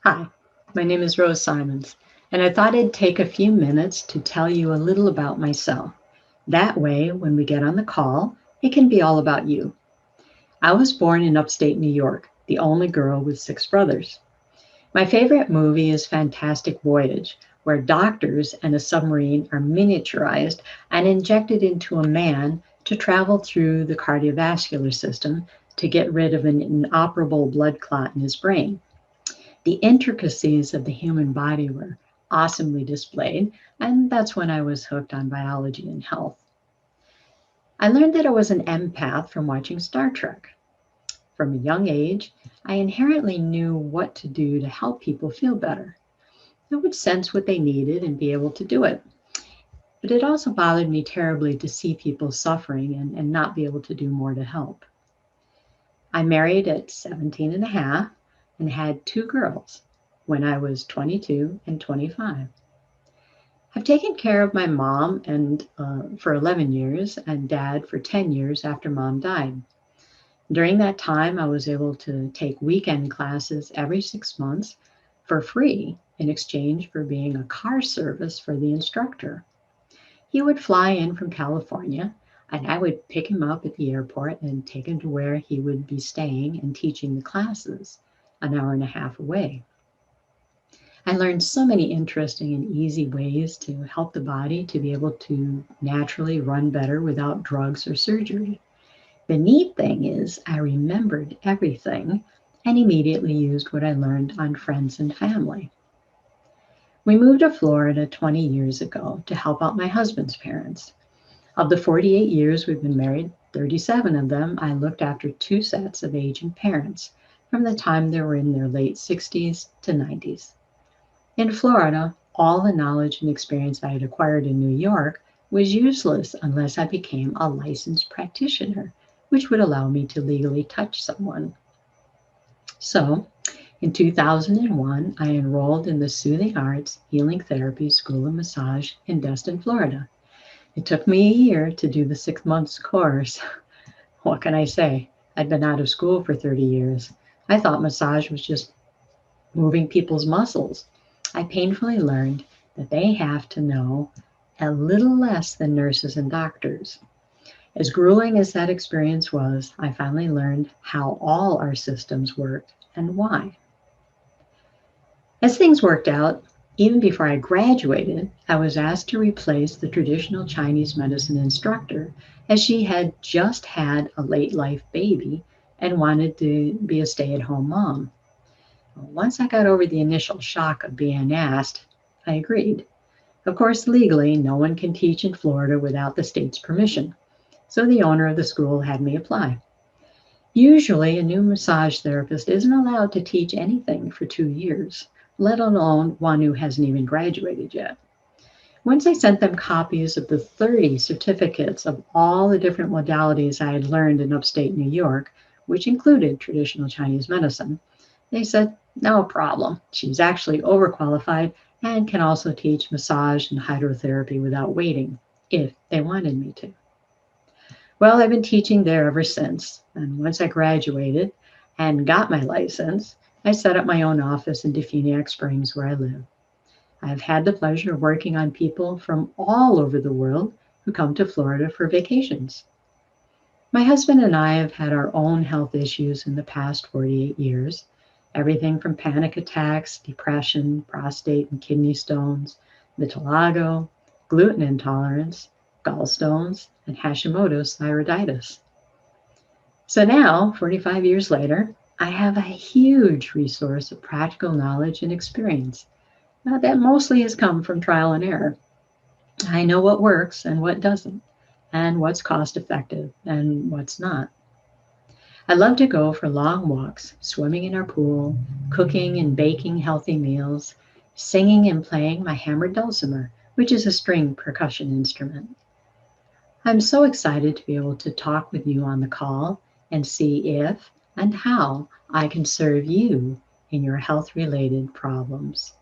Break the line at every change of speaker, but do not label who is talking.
Hi, my name is Rose Simons, and I thought I'd take a few minutes to tell you a little about myself. That way, when we get on the call, it can be all about you. I was born in upstate New York, the only girl with six brothers. My favorite movie is Fantastic Voyage, where doctors and a submarine are miniaturized and injected into a man to travel through the cardiovascular system to get rid of an inoperable blood clot in his brain. The intricacies of the human body were awesomely displayed, and that's when I was hooked on biology and health. I learned that I was an empath from watching Star Trek. From a young age, I inherently knew what to do to help people feel better. I would sense what they needed and be able to do it. But it also bothered me terribly to see people suffering and not be able to do more to help. I married at 17 and a half and had two girls when I was 22 and 25. I've taken care of my mom and for 11 years and dad for 10 years after mom died. During that time, I was able to take weekend classes every 6 months for free in exchange for being a car service for the instructor. He would fly in from California, and I would pick him up at the airport and take him to where he would be staying and teaching the classes an hour and a half away. I learned so many interesting and easy ways to help the body to be able to naturally run better without drugs or surgery. The neat thing is, I remembered everything and immediately used what I learned on friends and family. We moved to Florida 20 years ago to help out my husband's parents. Of the 48 years we've been married, 37 of them I looked after two sets of aging parents from the time they were in their late 60s to 90s. In Florida, all the knowledge and experience I had acquired in New York was useless unless I became a licensed practitioner, which would allow me to legally touch someone. So, in 2001, I enrolled in the Soothing Arts Healing Therapy School of Massage in Destin, Florida. It took me a year to do the 6 months course. What can I say? I'd been out of school for 30 years. I thought massage was just moving people's muscles. I painfully learned that they have to know a little less than nurses and doctors. As grueling as that experience was, I finally learned how all our systems worked and why. As things worked out, even before I graduated, I was asked to replace the traditional Chinese medicine instructor as she had just had a late life baby and wanted to be a stay at home mom. Once I got over the initial shock of being asked, I agreed. Of course, legally, no one can teach in Florida without the state's permission, so the owner of the school had me apply. Usually, a new massage therapist isn't allowed to teach anything for 2 years, let alone one who hasn't even graduated yet. Once I sent them copies of the 30 certificates of all the different modalities I had learned in upstate New York, which included traditional Chinese medicine, they said, no problem. She's actually overqualified and can also teach massage and hydrotherapy without waiting, if they wanted me to. Well, I've been teaching there ever since. And once I graduated and got my license, I set up my own office in Defuniak Springs, where I live. I've had the pleasure of working on people from all over the world who come to Florida for vacations. My husband and I have had our own health issues in the past 48 years, everything from panic attacks, depression, prostate and kidney stones, vitiligo, gluten intolerance, gallstones, and Hashimoto's thyroiditis. So now, 45 years later, I have a huge resource of practical knowledge and experience. That mostly has come from trial and error. I know what works and what doesn't, and what's cost effective and what's not. I love to go for long walks, swimming in our pool, cooking and baking healthy meals, singing and playing my hammered dulcimer, which is a string percussion instrument. I'm so excited to be able to talk with you on the call and see if and how I can serve you in your health related problems.